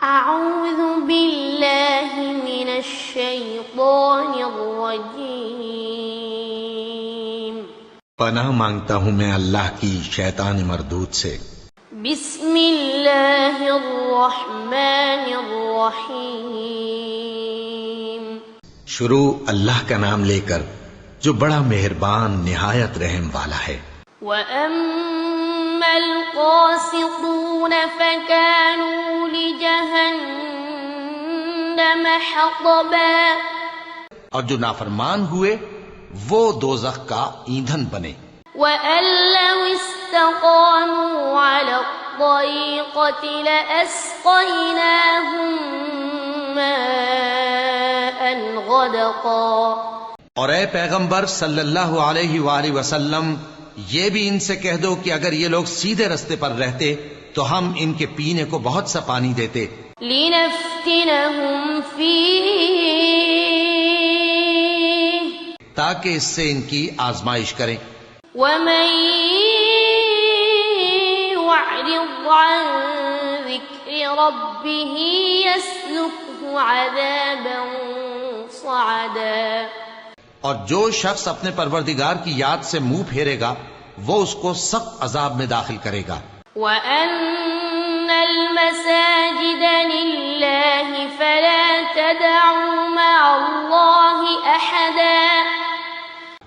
أعوذ بالله من الشيطان الرجيم پناہ مانگتا ہوں میں اللہ کی شیطان مردود سے۔ بسم اللہ الرحمن الرحیم شروع اللہ کا نام لے کر جو بڑا مہربان نہایت رحم والا ہے۔ وَأَمَّا الْقَاسِطُونَ فَكَانُوا لِجَهَنَّمَ حَطَبًا اور جو نافرمان ہوئے وہ دوزخ کا ایندھن بنے۔ وَأَن لَّوِ اسْتَقَامُوا عَلَى الطَّرِيقَةِ لَأَسْقَيْنَاهُم مَّاءً غَدَقًا۔ اور اے پیغمبر صلی اللہ علیہ وآلہ وسلم یہ بھی ان سے کہہ دو کہ اگر یہ لوگ سیدھے رستے پر رہتے تو ہم ان کے پینے کو بہت سا پانی دیتے۔ لِنَفْتِنَهُمْ فِيهِ تاکہ اس سے ان کی آزمائش کریں۔ وَمَن يُعْرِضْ عَن ذِكْرِ رَبِّهِ يَسْلُكْهُ عَذَابًا صَعَدًا۔ اور جو شخص اپنے پروردگار کی یاد سے منہ پھیرے گا وہ اس کو سخت عذاب میں داخل کرے گا۔ وَأَنَّ الْمَسَاجِدَ لِلَّهِ فَلَا تَدْعُوا مَعَ اللَّهِ أَحَدًا۔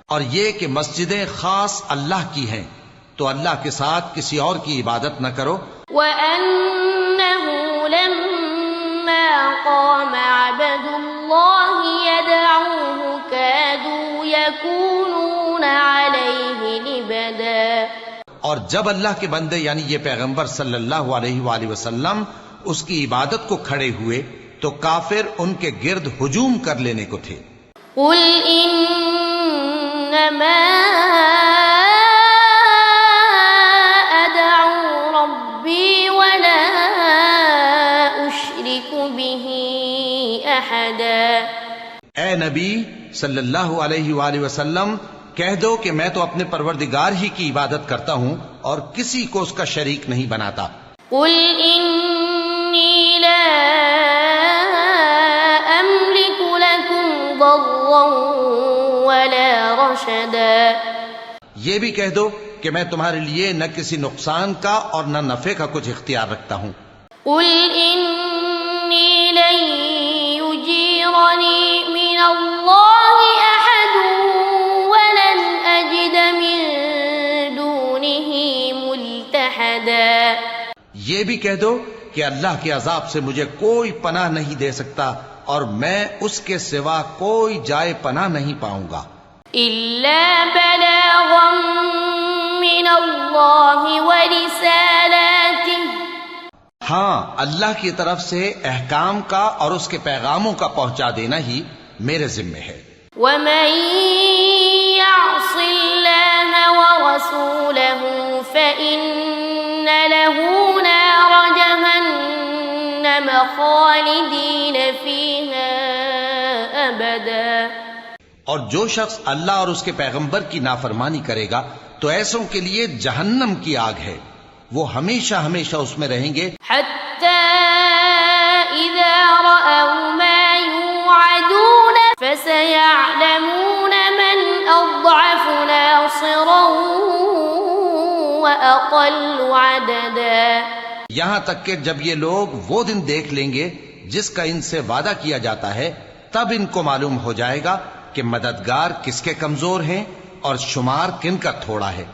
اور یہ کہ مسجدیں خاص اللہ کی ہیں تو اللہ کے ساتھ کسی اور کی عبادت نہ کرو۔ وَأَنَّهُ لَمَّا قَامَ عَبْدُ اللَّهِ يَدْعُوهُ كَادُوا يَكُونُونَ عَلَيْهِ لِبَدًا۔ اور جب اللہ کے بندے یعنی یہ پیغمبر صلی اللہ علیہ وآلہ وسلم اس کی عبادت کو کھڑے ہوئے تو کافر ان کے گرد ہجوم کر لینے کو تھے۔ قُلْ إِنَّمَا أَدْعُو رَبِّي وَلَا أُشْرِكُ بِهِ أَحَدًا۔ اے نبی صلی اللہ علیہ وآلہ وسلم کہہ دو کہ میں تو اپنے پروردگار ہی کی عبادت کرتا ہوں اور کسی کو اس کا شریک نہیں بناتا۔ قُلْ إِنِّي لَا أَمْلِكُ لَكُمْ ضَرًّا وَلَا رَشَدًا۔ یہ بھی کہہ دو کہ میں تمہارے لیے نہ کسی نقصان کا اور نہ نفع کا کچھ اختیار رکھتا ہوں۔ قُلْ إِنِّي لَن يُجِيرَنِي مِنَ اللَّهِ أَحَدٌ وَلَنْ أَجِدَ مِن دُونِهِ مُلْتَحَدًا۔ یہ بھی کہہ دو کہ اللہ کے عذاب سے مجھے کوئی پناہ نہیں دے سکتا اور میں اس کے سوا کوئی جائے پناہ نہیں پاؤں گا۔ إِلَّا بَلَاغًا مِّنَ اللَّهِ وَرِسَالَاتِهِ۔ ہاں اللہ کی طرف سے احکام کا اور اس کے پیغاموں کا پہنچا دینا ہی میرے ذمے ہے۔ وَمَن يَعْصِ اللَّهَ وَرَسُولَهُ فَإِنَّ لَهُ نَارَ جَهَنَّمَ خَالِدِينَ فِيهَا أَبَدًا۔ اور جو شخص اللہ اور اس کے پیغمبر کی نافرمانی کرے گا تو ایسوں کے لیے جہنم کی آگ ہے، وہ ہمیشہ ہمیشہ اس میں رہیں گے۔ حَتَّى إِذَا رَأَوْا مَا يُوعَدُونَ فَسَيَعْلَمُونَ مَنْ أَضْعَفُ نَاصِرًا وَأَقَلُّ عَدَدًا۔ یہاں تک کہ جب یہ لوگ وہ دن دیکھ لیں گے جس کا ان سے وعدہ کیا جاتا ہے تب ان کو معلوم ہو جائے گا کہ مددگار کس کے کمزور ہیں اور شمار کن کا تھوڑا ہے۔